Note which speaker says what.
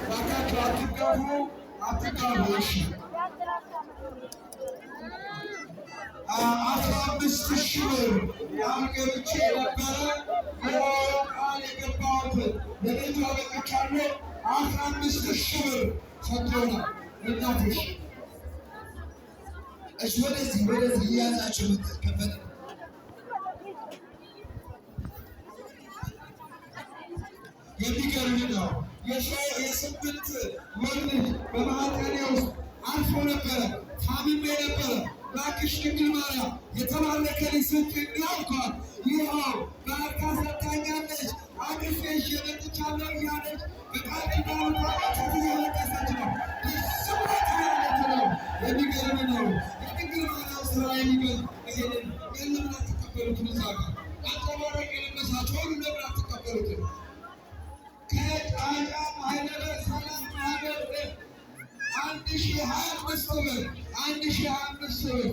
Speaker 1: ባካችሁ አትጋቡ አትጋቡ። እሺ 15,000 ብር ያገብቼ ነበረ ቃል የገባሁትን ለቤቷ በቅቻለሁ። 15,000 ብር ሰጥቶናል። እናቶች እሺ ወደዚህ እያዛችሁ ከፈለ የሚገርም ነው። የስምንት ወር ልጅ በማህፀኔ ውስጥ አርፎ ነበረ፣ ታምሜ ነበረ። እባክሽ ድንግል ማርያም የተባረከ ልጅ ስጪኝ አልኳት። ይኸው በአልጋ ሰጥታኛለች። አቅፌሽ መጥቻለሁ እያለች በቃል ኪዳኑ ታቦት እያለቀሰች ነው። ደስ ብሏት እያለች ነው። የሚገርም ነው። የድንግል ማርያም ስራ የሚገርም ይሄንን ለምን አትቀበሉትም? እዛ ጋር አንጸባራቂ የለበሳችሁ ሁሉ ለምን አትቀበሉትም? ከጫጫ ማህበረ ሰላም ማህበር 1,025 ብር